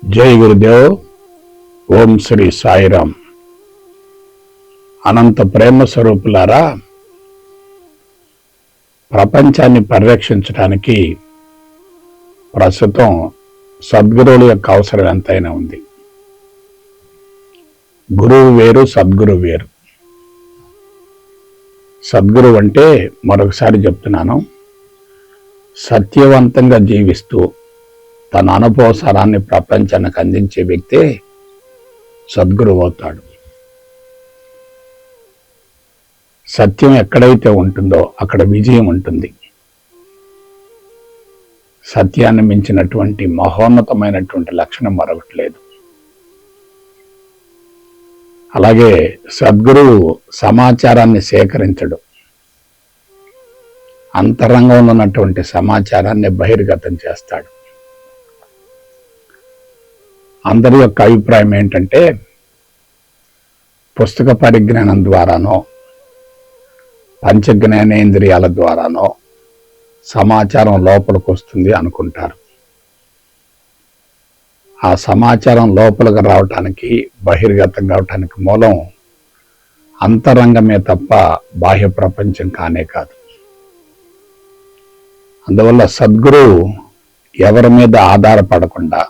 జై గురుదేవ్. ఓం శ్రీ సాయిరామ్. అనంత ప్రేమ స్వరూపులారా, ప్రపంచాన్ని పరిరక్షించడానికి ప్రస్తుతం సద్గురువుల యొక్క అవసరం ఎంతైనా ఉంది. గురువు వేరు, సద్గురువు వేరు. సద్గురువు అంటే, మరొకసారి చెప్తున్నాను, సత్యవంతంగా జీవిస్తూ తన అనుభవసారాన్ని ప్రపంచానికి అందించే వ్యక్తే సద్గురువు అవుతాడు. సత్యం ఎక్కడైతే ఉంటుందో అక్కడ విజయం ఉంటుంది. సత్యాన్ని మించినటువంటి మహోన్నతమైనటువంటి లక్షణం మరొకటి లేదు. అలాగే సద్గురువు సమాచారాన్ని సేకరించడు. అంతరంగంలో ఉన్నటువంటి సమాచారాన్ని బహిర్గతం చేస్తాడు. అందరి యొక్క అభిప్రాయం ఏంటంటే, పుస్తక పరిజ్ఞానం ద్వారానో పంచజ్ఞానేంద్రియాల ద్వారానో సమాచారం లోపలికి వస్తుంది అనుకుంటారు. ఆ సమాచారం లోపలికి రావటానికి, బహిర్గతం కావటానికి మూలం అంతరంగమే తప్ప బాహ్య ప్రపంచం కానే కాదు. అందువల్ల సద్గురువు ఎవరి మీద ఆధారపడకుండా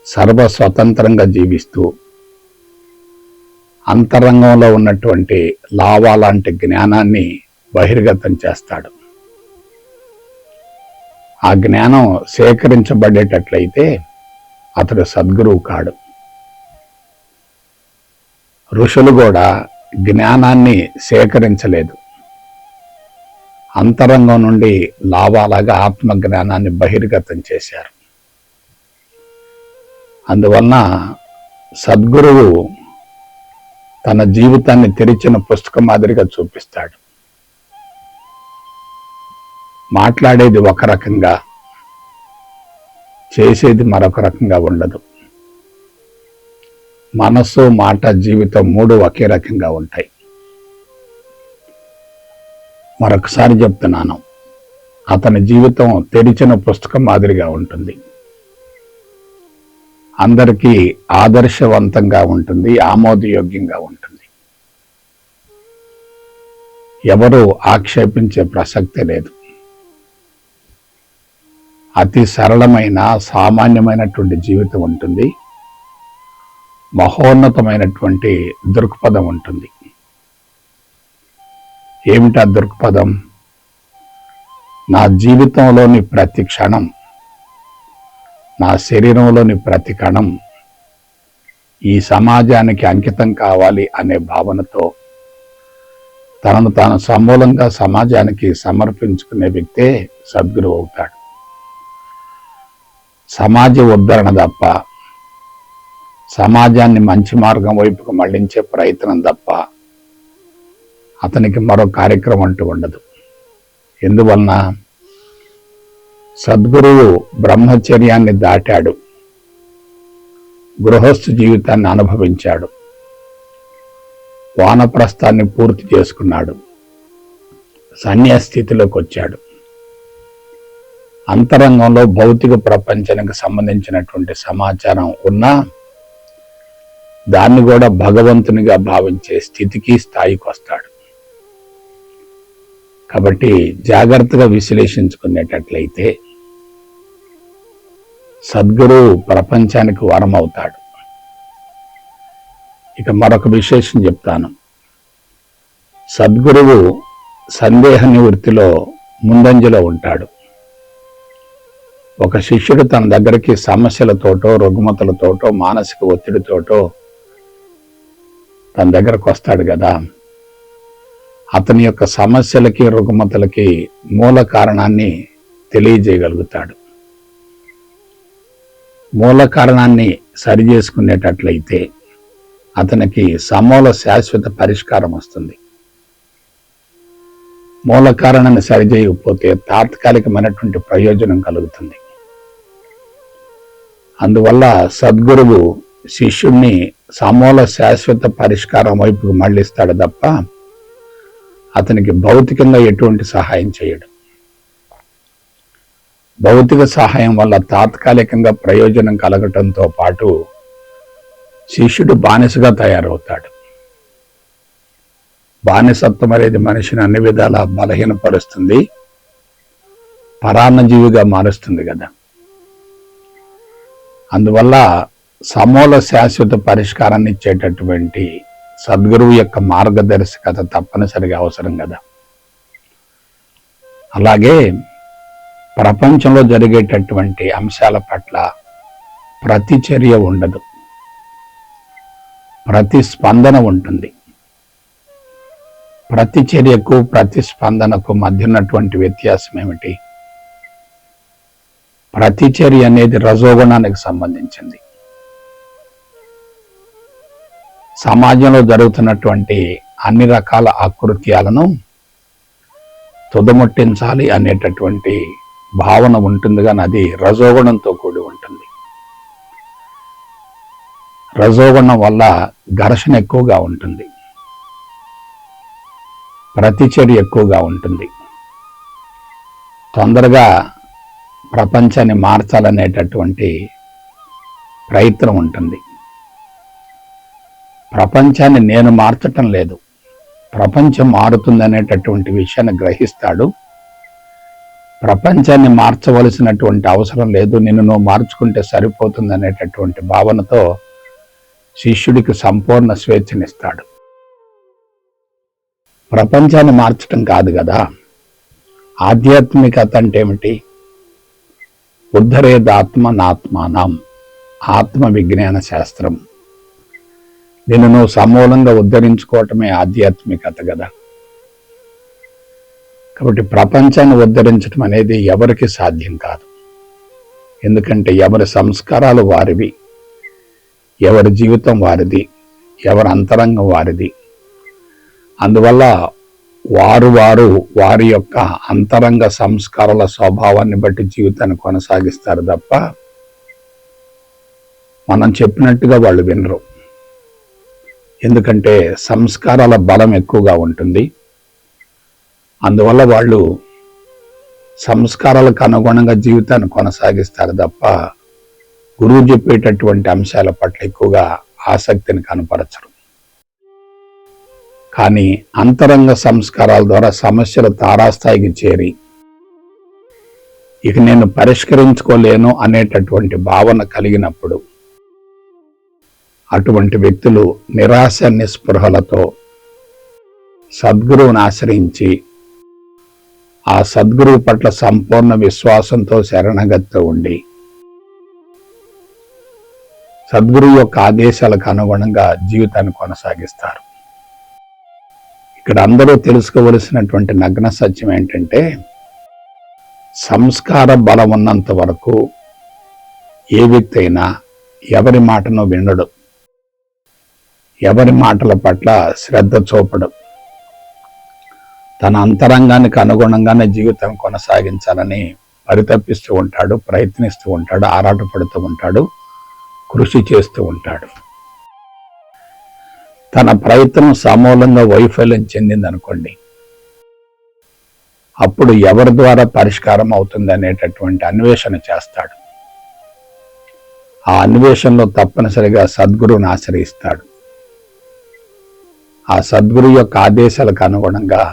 సర్వస్వతంత్రంగా జీవిస్తూ అంతరంగంలో ఉన్నటువంటి లావా లాంటి జ్ఞానాన్ని బహిర్గతం చేస్తాడు. ఆ జ్ఞానం సేకరించబడేటట్లయితే అతడు సద్గురువు కాడు. ఋషులు కూడా జ్ఞానాన్ని సేకరించలేదు. అంతరంగం నుండి లావాలాగా ఆత్మ జ్ఞానాన్ని బహిర్గతం చేశారు. అందువలన సద్గురువు తన జీవితాన్ని తెరిచిన పుస్తకం మాదిరిగా చూపిస్తాడు. మాట్లాడేది ఒక రకంగా, చేసేది మరొక రకంగా ఉండదు. మనస్సు, మాట, జీవితం మూడు ఒకే రకంగా ఉంటాయి. మరొకసారి చెప్తున్నాను, అతని జీవితం తెరిచిన పుస్తకం మాదిరిగా ఉంటుంది. అందరికీ ఆదర్శవంతంగా ఉంటుంది, ఆమోదయోగ్యంగా ఉంటుంది. ఎవరు ఆక్షేపించే ప్రసక్తే లేదు. అతి సరళమైన, సామాన్యమైనటువంటి జీవితం ఉంటుంది. మహోన్నతమైనటువంటి దృక్పథం ఉంటుంది. ఏమిటా దృక్పథం? నా జీవితంలోని ప్రతి క్షణం, నా శరీరంలోని ప్రతి కణం ఈ సమాజానికి అంకితం కావాలి అనే భావనతో తనను తాను సమూలంగా సమాజానికి సమర్పించుకునే వ్యక్తే సద్గురువు అవుతాడు. సమాజ ఉద్ధరణ తప్ప, సమాజాన్ని మంచి మార్గం వైపుకు మళ్లించే ప్రయత్నం తప్ప అతనికి మరో కార్యక్రమం అంటూ ఉండదు. ఎందువలన? సద్గురువు బ్రహ్మచర్యాన్ని దాటాడు, గృహస్థు జీవితాన్ని అనుభవించాడు, వానప్రస్థాన్ని పూర్తి చేసుకున్నాడు, సన్యాస్థితిలోకి వచ్చాడు. అంతరంగంలో భౌతిక ప్రపంచానికి సంబంధించినటువంటి సమాచారం ఉన్నా దాన్ని కూడా భగవంతునిగా భావించే స్థితికి, స్థాయికి వస్తాడు. కాబట్టి జాగ్రత్తగా విశ్లేషించుకునేటట్లయితే సద్గురువు ప్రపంచానికి వరం అవుతాడు. ఇక మరొక విశేషం చెప్తాను. సద్గురువు సందేహ నివృత్తిలో ముందంజలో ఉంటాడు. ఒక శిష్యుడు తన దగ్గరికి సమస్యలతోటో, రుగ్మతలతోటో, మానసిక ఒత్తిడితోటో తన దగ్గరకు వస్తాడు కదా, అతని యొక్క సమస్యలకి, రుగ్మతలకి మూల కారణాన్ని తెలియజేయగలుగుతాడు. మూల కారణాన్ని సరి చేసుకునేటట్లయితే అతనికి సమూల శాశ్వత పరిష్కారం వస్తుంది. మూల కారణాన్ని సరిచేయకపోతే తాత్కాలికమైనటువంటి ప్రయోజనం కలుగుతుంది. అందువల్ల సద్గురువు శిష్యుణ్ణి సమూల శాశ్వత పరిష్కారం వైపుకు మళ్లిస్తాడు తప్ప అతనికి భౌతికంగా ఎటువంటి సహాయం చేయడు. భౌతిక సహాయం వల్ల తాత్కాలికంగా ప్రయోజనం కలగటంతో పాటు శిష్యుడు బానిసగా తయారవుతాడు. బానిసత్వం అనేది మనిషిని అన్ని విధాలా బలహీనపరుస్తుంది, పరాన్నజీవిగా మారుస్తుంది కదా. అందువల్ల సమూల శాశ్వత పరిష్కారాన్ని ఇచ్చేటటువంటి సద్గురువు యొక్క మార్గదర్శకత తప్పనిసరిగా అవసరం కదా. అలాగే ప్రపంచంలో జరిగేటటువంటి అంశాల పట్ల ప్రతిచర్య ఉండదు, ప్రతిస్పందన ఉంటుంది. ప్రతిచర్యకు ప్రతిస్పందనకు మధ్య ఉన్నటువంటి వ్యత్యాసం ఏమిటి? ప్రతిచర్య అనేది రజోగుణానికి సంబంధించింది. సమాజంలో జరుగుతున్నటువంటి అన్ని రకాల అకృత్యాలను తుదముట్టించాలి అనేటటువంటి భావన ఉంటుంది, కానీ అది రజోగుణంతో కూడి ఉంటుంది. రజోగుణం వల్ల ఘర్షణ ఎక్కువగా ఉంటుంది, ప్రతిచర్య ఎక్కువగా ఉంటుంది, తొందరగా ప్రపంచాన్ని మార్చాలనేటటువంటి ప్రయత్నం ఉంటుంది. ప్రపంచాన్ని నేను మార్చటం లేదు, ప్రపంచం మారుతుందనేటటువంటి విషయాన్ని గ్రహిస్తాడు. ప్రపంచాన్ని మార్చవలసినటువంటి అవసరం లేదు, నిన్ను నువ్వు మార్చుకుంటే సరిపోతుంది అనేటటువంటి భావనతో శిష్యుడికి సంపూర్ణ స్వేచ్ఛనిస్తాడు. ప్రపంచాన్ని మార్చటం కాదు కదా. ఆధ్యాత్మికత అంటే ఏమిటి? ఉద్ధరేదాత్మ నాత్మానం, ఆత్మ విజ్ఞాన శాస్త్రం. నిన్ను నువ్వు సమూలంగా ఉద్ధరించుకోవటమే ఆధ్యాత్మికత కదా. కాబట్టి ప్రపంచాన్ని ఉద్ధరించడం అనేది ఎవరికి సాధ్యం కాదు. ఎందుకంటే ఎవరి సంస్కారాలు వారివి, ఎవరి జీవితం వారిది, ఎవరి అంతరంగం వారిది. అందువల్ల వారి యొక్క అంతరంగ సంస్కారాల స్వభావాన్ని బట్టి జీవితాన్ని కొనసాగిస్తారు తప్ప మనం చెప్పినట్టుగా వాళ్ళు వినరు. ఎందుకంటే సంస్కారాల బలం ఎక్కువగా ఉంటుంది. అందువల్ల వాళ్ళు సంస్కారాలకు అనుగుణంగా జీవితాన్ని కొనసాగిస్తారు తప్ప గురువు చెప్పేటటువంటి అంశాల పట్ల ఎక్కువగా ఆసక్తిని కనపరచరు. కానీ అంతరంగ సంస్కారాల ద్వారా సమస్యలు తారాస్థాయికి చేరి ఇక నేను పరిష్కరించుకోలేను అనేటటువంటి భావన కలిగినప్పుడు అటువంటి వ్యక్తులు నిరాశ నిస్పృహలతో సద్గురువుని ఆశ్రయించి ఆ సద్గురువు పట్ల సంపూర్ణ విశ్వాసంతో శరణగతితో ఉండి సద్గురువు యొక్క ఆదేశాలకు అనుగుణంగా జీవితాన్ని కొనసాగిస్తారు. ఇక్కడ అందరూ తెలుసుకోవలసినటువంటి నగ్న సత్యం ఏంటంటే, సంస్కార బలం ఉన్నంత వరకు ఏ వ్యక్తి అయినా ఎవరి మాటను వినడు, ఎవరి మాటల పట్ల శ్రద్ధ చూపడు. తన అంతరంగానికి అనుగుణంగానే జీవితం కొనసాగించాలని పరితపిస్తూ ఉంటాడు, ప్రయత్నిస్తూ ఉంటాడు, ఆరాటపడుతూ ఉంటాడు, కృషి చేస్తూ ఉంటాడు. తన ప్రయత్నం సమూలంగా వైఫల్యం చెందిందనుకోండి, అప్పుడు ఎవరి ద్వారా పరిష్కారం అవుతుంది అనేటటువంటి అన్వేషణ చేస్తాడు. ఆ అన్వేషణలో తప్పనిసరిగా సద్గురువుని ఆశ్రయిస్తాడు. ఆ సద్గురు యొక్క ఆదేశాలకు అనుగుణంగా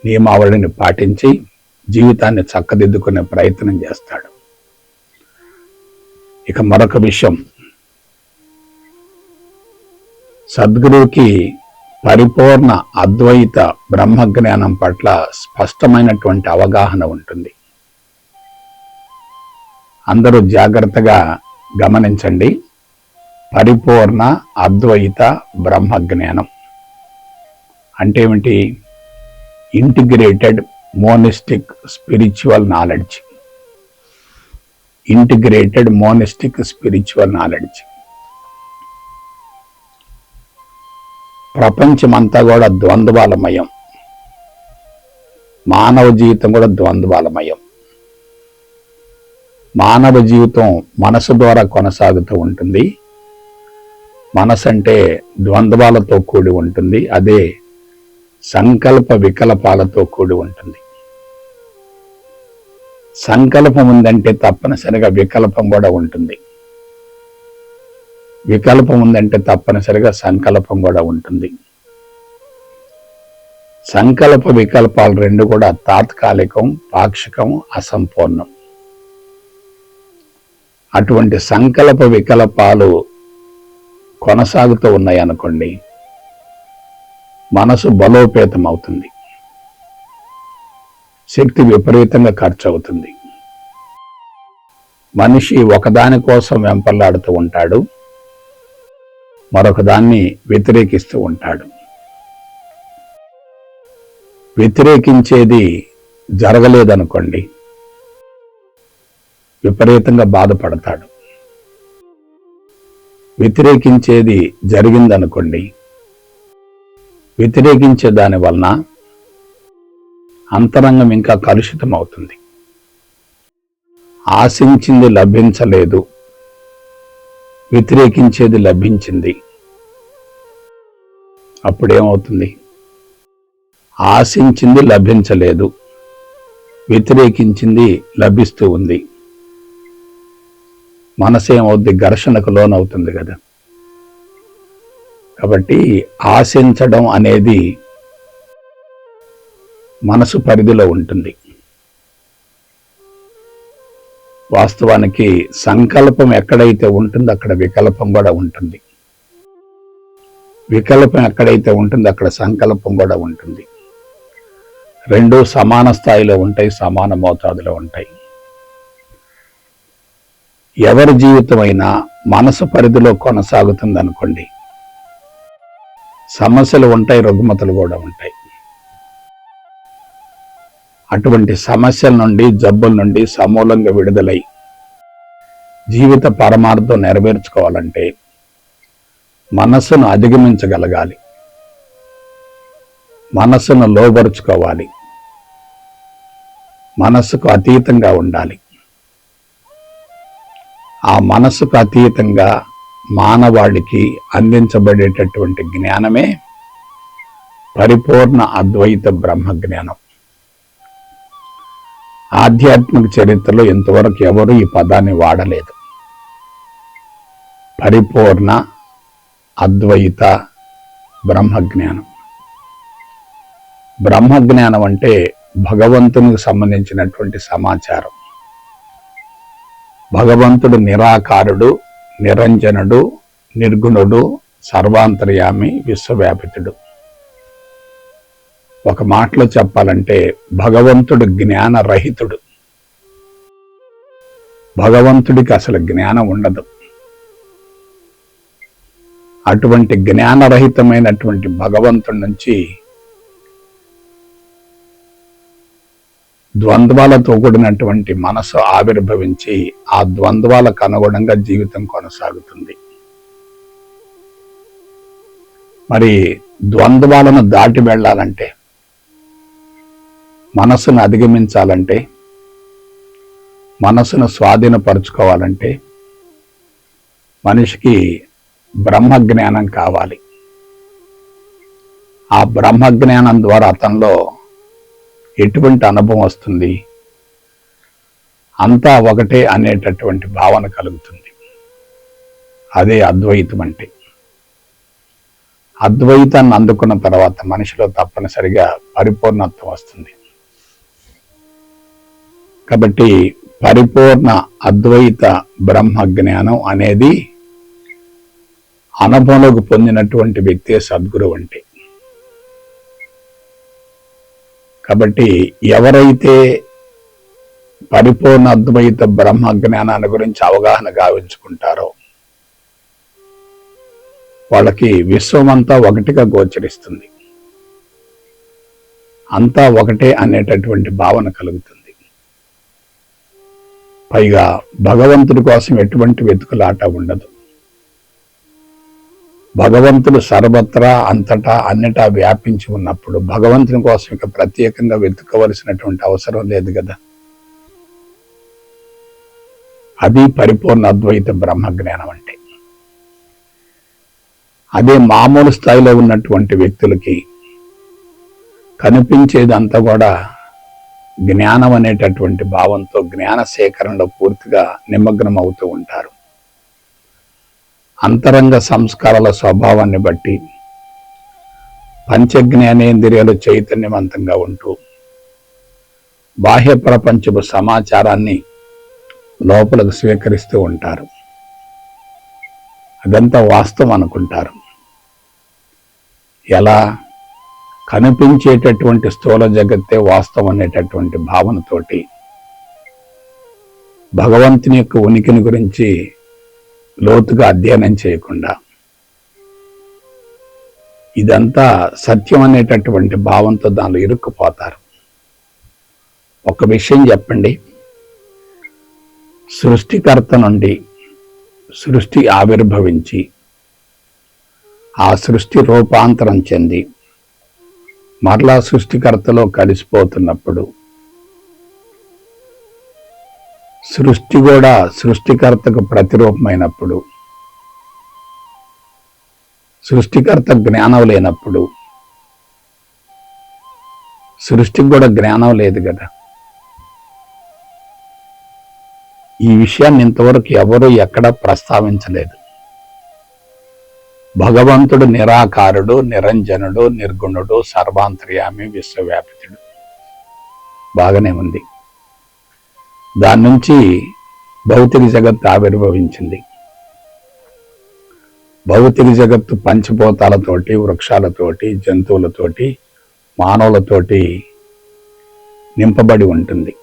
నియమావళిని పాటించి జీవితాన్ని చక్కదిద్దుకునే ప్రయత్నం చేస్తాడు. ఇక మరొక విషయం, సద్గురువుకి పరిపూర్ణ అద్వైత బ్రహ్మజ్ఞానం పట్ల స్పష్టమైనటువంటి అవగాహన ఉంటుంది. అందరూ జాగ్రత్తగా గమనించండి. పరిపూర్ణ అద్వైత బ్రహ్మజ్ఞానం అంటే ఏమిటి? Integrated monistic spiritual knowledge. Integrated monistic spiritual knowledge. ప్రపంచమంతా కూడా ద్వంద్వాలమయం, మానవ జీవితం కూడా ద్వంద్వాలమయం. మానవ జీవితం మనసు ద్వారా కొనసాగుతూ ఉంటుంది. మనసు అంటే ద్వంద్వాలతో కూడి ఉంటుంది, అదే సంకల్ప వికల్పాలతో కూడి ఉంటుంది. సంకల్పం ఉందంటే తప్పనిసరిగా వికల్పం కూడా ఉంటుంది. వికల్పం ఉందంటే తప్పనిసరిగా సంకల్పం కూడా ఉంటుంది. సంకల్ప వికల్పాలు రెండు కూడా తాత్కాలికం, పాక్షికం, అసంపూర్ణం. అటువంటి సంకల్ప వికల్పాలు కొనసాగుతూ ఉన్నాయి అనుకోండి, మనసు బలోపేతం అవుతుంది, శక్తి విపరీతంగా ఖర్చు అవుతుంది. మనిషి ఒకదాని కోసం వెంపర్లాడుతూ ఉంటాడు, మరొక దాన్ని వ్యతిరేకిస్తూ ఉంటాడు. వ్యతిరేకించేది జరగలేదనుకోండి, విపరీతంగా బాధపడతాడు. వ్యతిరేకించేది జరిగిందనుకోండి, వ్యతిరేకించే దాని వలన అంతరంగం ఇంకా కలుషితం అవుతుంది. ఆశించింది లభించలేదు, వ్యతిరేకించేది లభించింది, అప్పుడేమవుతుంది? ఆశించింది లభించలేదు, వ్యతిరేకించింది లభిస్తూ ఉంది. మనసు ఏమవుద్ది? ఘర్షణకు లోనవుతుంది కదా. కాబట్టి ఆశించడం అనేది మనసు పరిధిలో ఉంటుంది. వాస్తవానికి సంకల్పం ఎక్కడైతే ఉంటుందో అక్కడ వికల్పం కూడా ఉంటుంది. వికల్పం ఎక్కడైతే ఉంటుందో అక్కడ సంకల్పం కూడా ఉంటుంది. రెండు సమాన స్థాయిలో ఉంటాయి, సమాన మోతాదులో ఉంటాయి. ఎవరి జీవితమైనా మనసు పరిధిలో కొనసాగుతుంది అనుకోండి, సమస్యలు ఉంటాయి, రుగ్మతలు కూడా ఉంటాయి. అటువంటి సమస్యల నుండి, జబ్బుల నుండి సమూలంగా విడుదలై జీవిత పరమార్థం నెరవేర్చుకోవాలంటే మనస్సును అధిగమించగలగాలి, మనస్సును లోబరుచుకోవాలి, మనస్సుకు అతీతంగా ఉండాలి. ఆ మనస్సుకు అతీతంగా మానవాళికి అందించబడేటటువంటి జ్ఞానమే పరిపూర్ణ అద్వైత బ్రహ్మ జ్ఞానం. ఆధ్యాత్మిక చరిత్రలో ఇంతవరకు ఎవరు ఈ పదాన్ని వాడలేదు. పరిపూర్ణ అద్వైత బ్రహ్మజ్ఞానం. బ్రహ్మజ్ఞానం అంటే భగవంతునికి సంబంధించినటువంటి సమాచారం. భగవంతుడు నిరాకారుడు, నిరంజనుడు, నిర్గుణుడు, సర్వాంతర్యామి, విశ్వవ్యాపితుడు. ఒక మాటలో చెప్పాలంటే భగవంతుడు జ్ఞానరహితుడు. భగవంతుడికి అసలు జ్ఞానం ఉండదు. అటువంటి జ్ఞానరహితమైనటువంటి భగవంతుడి నుంచి ద్వంద్వాలతో కూడినటువంటి మనసు ఆవిర్భవించి ఆ ద్వంద్వాలకు అనుగుణంగా జీవితం కొనసాగుతుంది. మరి ద్వంద్వాలను దాటి వెళ్ళాలంటే, మనసును అధిగమించాలంటే, మనసును స్వాధీనపరుచుకోవాలంటే మనిషికి బ్రహ్మజ్ఞానం కావాలి. ఆ బ్రహ్మజ్ఞానం ద్వారా అతనిలో ఎటువంటి అనుభవం వస్తుంది? అంతా ఒకటే అనేటటువంటి భావన కలుగుతుంది. అదే అద్వైతం అంటే. అద్వైతాన్ని అందుకున్న తర్వాత మనిషిలో తప్పనిసరిగా పరిపూర్ణత్వం వస్తుంది. కాబట్టి పరిపూర్ణ అద్వైత బ్రహ్మ జ్ఞానం అనేది అనుభవంలోకి పొందినటువంటి వ్యక్తి సద్గురు అంటే. కాబట్టి ఎవరైతే పరిపూర్ణ అద్వైత బ్రహ్మ జ్ఞానాన్ని గురించి అవగాహన గావించుకుంటారో వాళ్ళకి విశ్వమంతా ఒకటిగా గోచరిస్తుంది. అంతా ఒకటే అనేటటువంటి భావన కలుగుతుంది. పైగా భగవంతుడి కోసం ఎటువంటి వెతుకులాట ఉండదు. భగవంతుడు సర్వత్రా, అంతటా, అన్నిటా వ్యాపించి ఉన్నప్పుడు భగవంతుని కోసం ఇక ప్రత్యేకంగా వెతుకోవలసినటువంటి అవసరం లేదు కదా. అది పరిపూర్ణ అద్వైత బ్రహ్మ జ్ఞానం అంటే. అదే మామూలు స్థాయిలో ఉన్నటువంటి వ్యక్తులకి కనిపించేదంతా కూడా జ్ఞానం అనేటటువంటి భావంతో జ్ఞాన సేకరణలో పూర్తిగా నిమగ్నం అవుతూ ఉంటారు. అంతరంగ సంస్కారాల స్వభావాన్ని బట్టి పంచజ్ఞానేంద్రియాలు చైతన్యవంతంగా ఉంటూ బాహ్య ప్రపంచపు సమాచారాన్ని లోపలకు స్వీకరిస్తూ ఉంటారు. అదంతా వాస్తవం అనుకుంటారు. ఎలా? కనిపించేటటువంటి స్థూల జగత్తే వాస్తవం అనేటటువంటి భావనతోటి భగవంతుని యొక్క ఉనికిని గురించి లోతుగా అధ్యయనం చేయకుండా ఇదంతా సత్యం అనేటటువంటి భావంతో దానిలో ఇరుక్కుపోతారు. ఒక విషయం చెప్పండి, సృష్టికర్త నుండి సృష్టి ఆవిర్భవించి ఆ సృష్టి రూపాంతరం చెంది మరలా సృష్టికర్తలో కలిసిపోతున్నప్పుడు సృష్టి కూడా సృష్టికర్తకు ప్రతిరూపమైనప్పుడు సృష్టికర్త జ్ఞానం లేనప్పుడు సృష్టికి కూడా జ్ఞానం లేదు కదా. ఈ విషయాన్ని ఇంతవరకు ఎవరూ ఎక్కడా ప్రస్తావించలేదు. భగవంతుడు నిరాకారుడు, నిరంజనుడు, నిర్గుణుడు, సర్వాంతర్యామి, విశ్వవ్యాపితుడు. బాగానే ఉంది. దాని నుంచి భౌతిక జగత్తు ఆవిర్భవించింది. భౌతిక జగత్తు పంచభూతాలతోటి, వృక్షాలతోటి, జంతువులతోటి, మానవులతోటి నింపబడి ఉంటుంది.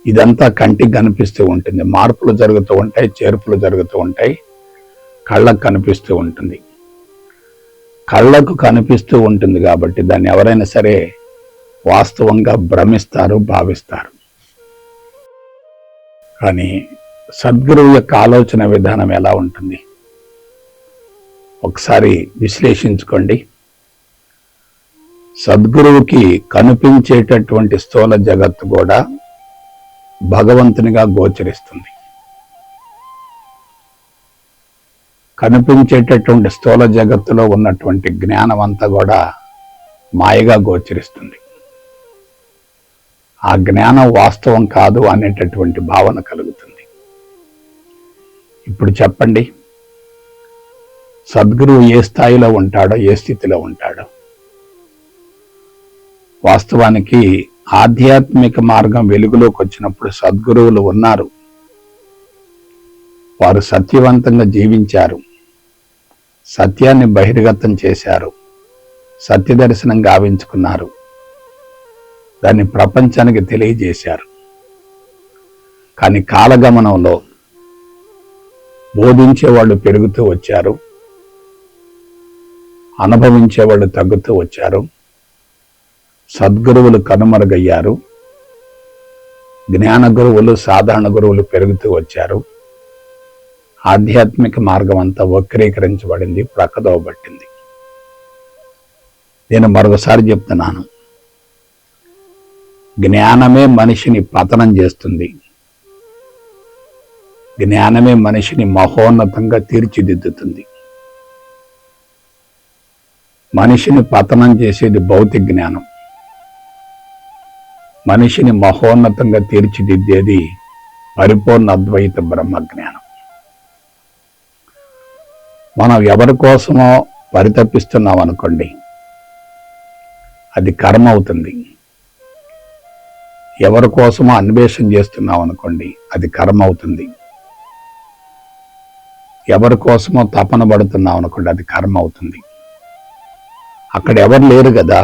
ఇదంతా కంటికి కనిపిస్తూ ఉంటుంది. మార్పులు జరుగుతూ ఉంటాయి, చేర్పులు జరుగుతూ ఉంటాయి. కళ్ళకు కనిపిస్తూ ఉంటుంది. కళ్ళకు కనిపిస్తూ ఉంటుంది కాబట్టి దాన్ని ఎవరైనా సరే వాస్తవంగా భ్రమిస్తారు, భావిస్తారు. కానీ సద్గురువు యొక్క ఆలోచన విధానం ఎలా ఉంటుంది ఒకసారి విశ్లేషించుకోండి. సద్గురువుకి కనిపించేటటువంటి స్థూల జగత్తు కూడా భగవంతునిగా గోచరిస్తుంది. కనిపించేటటువంటి స్థూల జగత్తులో ఉన్నటువంటి జ్ఞానం అంతా కూడా మాయగా గోచరిస్తుంది. ఆ జ్ఞానం వాస్తవం కాదు అనేటటువంటి భావన కలుగుతుంది. ఇప్పుడు చెప్పండి, సద్గురువు ఏ స్థాయిలో ఉంటాడో, ఏ స్థితిలో ఉంటాడో? వాస్తవానికి ఆధ్యాత్మిక మార్గం వెలుగులోకి వచ్చినప్పుడు సద్గురువులు ఉన్నారు. వారు సత్యవంతంగా జీవించారు, సత్యాన్ని బహిర్గతం చేశారు, సత్య దర్శనం గావించుకున్నారు, దాన్ని ప్రపంచానికి తెలియజేశారు. కానీ కాలగమనంలో బోధించేవాళ్ళు పెరుగుతూ వచ్చారు, అనుభవించేవాళ్ళు తగ్గుతూ వచ్చారు, సద్గురువులు కనుమరుగయ్యారు, జ్ఞాన గురువులు, సాధారణ గురువులు పెరుగుతూ వచ్చారు. ఆధ్యాత్మిక మార్గం అంతా వక్రీకరించబడింది, ప్రక్కదోవబట్టింది. నేను మరొకసారి చెప్తున్నాను, జ్ఞానమే మనిషిని పతనం చేస్తుంది. జ్ఞానమే మనిషిని మహోన్నతంగా తీర్చిదిద్దుతుంది. మనిషిని పతనం చేసేది భౌతిక జ్ఞానం, మనిషిని మహోన్నతంగా తీర్చిదిద్దేది పరిపూర్ణ అద్వైత బ్రహ్మజ్ఞానం. మనం ఎవరి కోసమో పరితపిస్తున్నాం అనుకోండి, అది కర్మ అవుతుంది. ఎవరి కోసమో అన్వేషణ చేస్తున్నాం అనుకోండి, అది కర్మ అవుతుంది. ఎవరి కోసమో తపన పడుతున్నాం అనుకోండి, అది కర్మ అవుతుంది. అక్కడ ఎవరు లేరు కదా,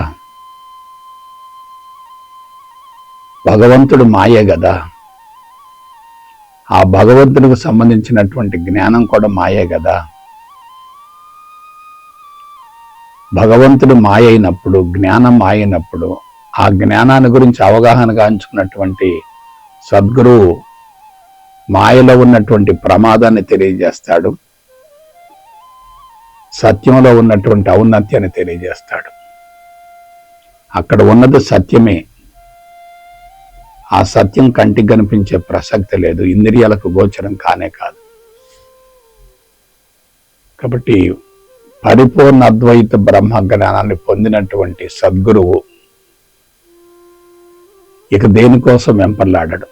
భగవంతుడు మాయే కదా. ఆ భగవంతుడికి సంబంధించినటువంటి జ్ఞానం కూడా మాయే కదా. భగవంతుడు మాయ అయినప్పుడు, జ్ఞానం మాయ అయినప్పుడు, ఆ జ్ఞానాన్ని గురించి అవగాహన గాంచుకున్నటువంటి సద్గురువు మాయలో ఉన్నటువంటి ప్రమాదాన్ని తెలియజేస్తాడు, సత్యంలో ఉన్నటువంటి ఔన్నత్యాన్ని తెలియజేస్తాడు. అక్కడ ఉన్నది సత్యమే. ఆ సత్యం కంటికి కనిపించే ప్రసక్తి లేదు, ఇంద్రియాలకు గోచరం కానే కాదు. కాబట్టి పరిపూర్ణ అద్వైత బ్రహ్మ జ్ఞానాన్ని పొందినటువంటి సద్గురువు ఇక దేనికోసం వెంపర్లాడడు,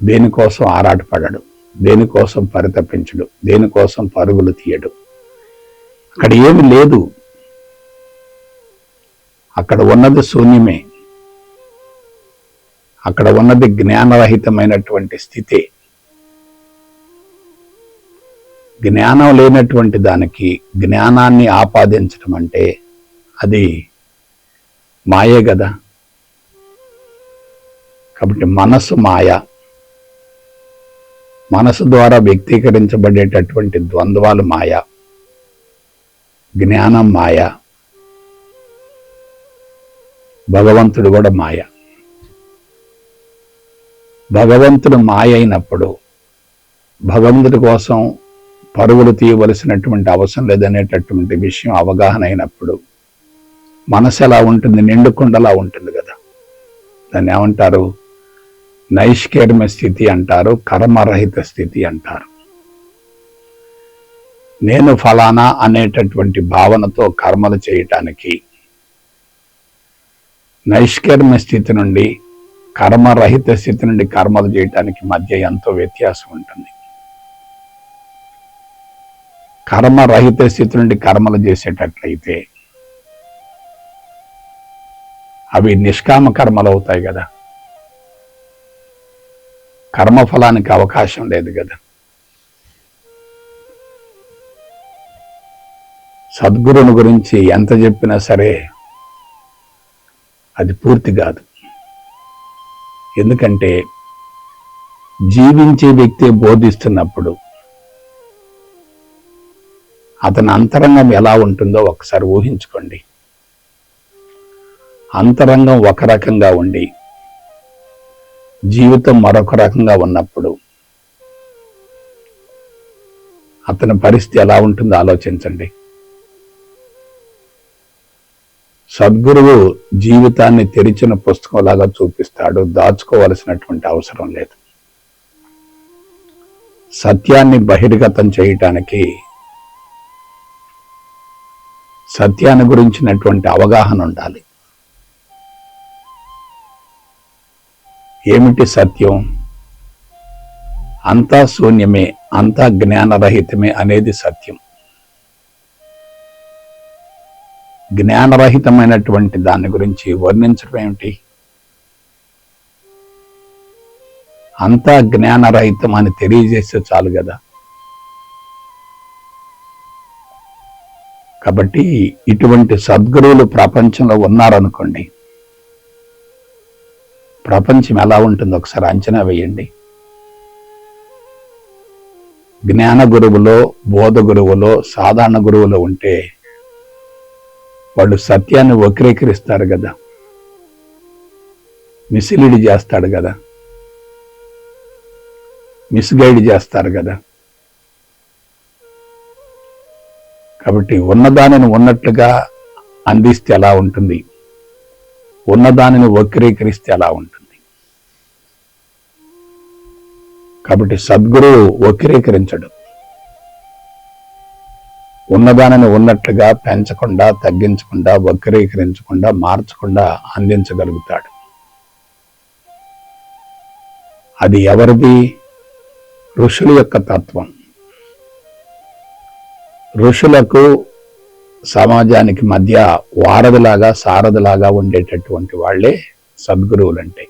దేనికోసం ఆరాటపడడు, దేనికోసం పరితపించడు, దేనికోసం పరుగులు తీయడు. అక్కడ ఏమి లేదు, అక్కడ ఉన్నది శూన్యమే, అక్కడ ఉన్నది జ్ఞానరహితమైనటువంటి స్థితే. జ్ఞానం లేనటువంటి దానికి జ్ఞానాన్ని ఆపాదించడం అంటే అది మాయే కదా. కాబట్టి మనసు మాయ, మనసు ద్వారా వ్యక్తీకరించబడేటటువంటి ద్వంద్వాలు మాయ, జ్ఞానం మాయ, భగవంతుడు కూడా మాయ. భగవంతుడు మాయ అయినప్పుడు భగవంతుడి కోసం పరుగులు తీయవలసినటువంటి అవసరం లేదనేటటువంటి విషయం అవగాహన అయినప్పుడు మనసు ఎలా ఉంటుంది, నిండుకుండలా ఉంటుంది కదా. దాన్ని ఏమంటారు? నైష్కర్మ్య స్థితి అంటారు, కర్మరహిత స్థితి అంటారు. నేను ఫలానా అనేటటువంటి భావనతో కర్మలు చేయటానికి నైష్కర్మ్య స్థితి నుండి కర్మరహిత స్థితి నుండి కర్మలు చేయటానికి మధ్య ఎంతో వ్యత్యాసం ఉంటుంది. కర్మరహిత స్థితి నుండి కర్మలు చేసేటట్లయితే అవి నిష్కామ కర్మలు అవుతాయి కదా, కర్మఫలానికి అవకాశం లేదు కదా. సద్గురుని గురించి ఎంత చెప్పినా సరే అది పూర్తి కాదు. ఎందుకంటే జీవించే వ్యక్తి బోధిస్తున్నప్పుడు అతని అంతరంగం ఎలా ఉంటుందో ఒకసారి ఊహించుకోండి. అంతరంగం ఒక రకంగా ఉండి జీవితం మరొక రకంగా ఉన్నప్పుడు అతని పరిస్థితి ఎలా ఉంటుందో ఆలోచించండి. సద్గురువు జీవితాన్ని తెరిచిన పుస్తకంలాగా చూపిస్తాడు, దాచుకోవలసినటువంటి అవసరం లేదు. సత్యాన్ని బహిర్గతం చేయటానికి సత్యాన్ని గురించినటువంటి అవగాహన ఉండాలి. ఏమిటి సత్యం? అంతా శూన్యమే, అంతా జ్ఞానరహితమే అనేది సత్యం. జ్ఞానరహితమైనటువంటి దాని గురించి వర్ణించడం ఏమిటి? అంతా జ్ఞానరహితం అని తెలియజేస్తే చాలు కదా. కాబట్టి ఇటువంటి సద్గురువులు ప్రపంచంలో ఉన్నారనుకోండి, ప్రపంచం ఎలా ఉంటుందో ఒకసారి అంచనా వేయండి. జ్ఞాన గురువులో, బోధ గురువులో, సాధారణ గురువులో ఉంటే వాళ్ళు సత్యాన్ని వక్రీకరిస్తారు కదా, మిస్లీడ్ చేస్తాడు కదా, మిస్గైడ్ చేస్తారు కదా. కాబట్టి ఉన్నదానిని ఉన్నట్లుగా అందిస్తే ఎలా ఉంటుంది, ఉన్నదానిని వక్రీకరిస్తే ఎలా ఉంటుంది. కాబట్టి సద్గురువు వక్రీకరించడు, ఉన్నదానిని ఉన్నట్లుగా పెంచకుండా, తగ్గించకుండా, వక్రీకరించకుండా, మార్చకుండా అందించగలుగుతాడు. అది ఎవరిది? ఋషుల యొక్క తత్వం. ఋషులకు సమాజానికి మధ్య వారధిలాగా, సారథిలాగా ఉండేటటువంటి వాళ్లే సద్గురువులంటే.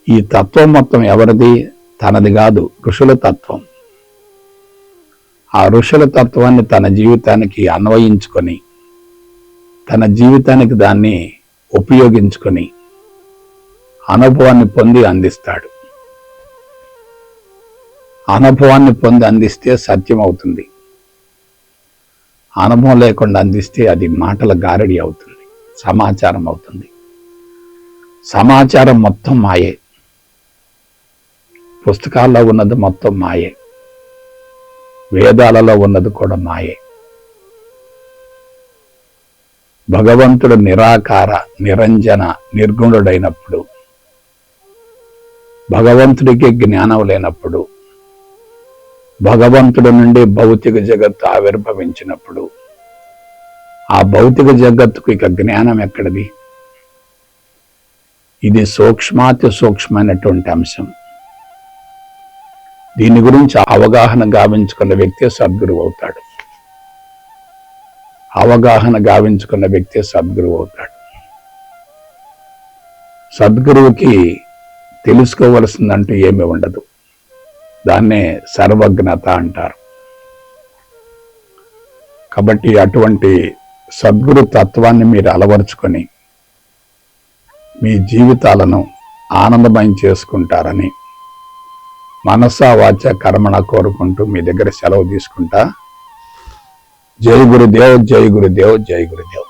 ఈ తత్వం మొత్తం ఎవరిది? తనది కాదు, ఋషుల తత్వం. ఆ ఋషుల తత్వాన్ని తన జీవితానికి అన్వయించుకొని, తన జీవితానికి దాన్ని ఉపయోగించుకొని అనుభవాన్ని పొంది అందిస్తాడు. అనుభవాన్ని పొంది అందిస్తే సత్యం అవుతుంది. అనుభవం లేకుండా అందిస్తే అది మాటల గారడి అవుతుంది, సమాచారం అవుతుంది. సమాచారం మొత్తం మాయే, పుస్తకాల్లో ఉన్నది మొత్తం మాయే, వేదాలలో ఉన్నది కూడా మాయే. భగవంతుడు నిరాకార, నిరంజన, నిర్గుణుడైనప్పుడు, భగవంతుడికి జ్ఞానం లేనప్పుడు, భగవంతుడి నుండి భౌతిక జగత్తు ఆవిర్భవించినప్పుడు ఆ భౌతిక జగత్తుకు ఇక జ్ఞానం ఎక్కడిది? ఇది సూక్ష్మాతి సూక్ష్మమైనటువంటి అంశం. దీని గురించి అవగాహన గావించుకున్న వ్యక్తి సద్గురువు అవుతాడు. అవగాహన గావించుకున్న వ్యక్తి సద్గురువు అవుతాడు. సద్గురువుకి తెలుసుకోవలసిందంటూ ఏమీ ఉండదు. దాన్నే సర్వజ్ఞత అంటారు. కాబట్టి అటువంటి సద్గురు తత్వాన్ని మీరు అలవరుచుకొని మీ జీవితాలను ఆనందమయం చేసుకుంటారని మనసా వాచ కర్మణ కోరుకుంటూ మీ దగ్గర సెలవు తీసుకుంటా. జై గురుదేవ్, జై గురుదేవ్, జై గురుదేవ్.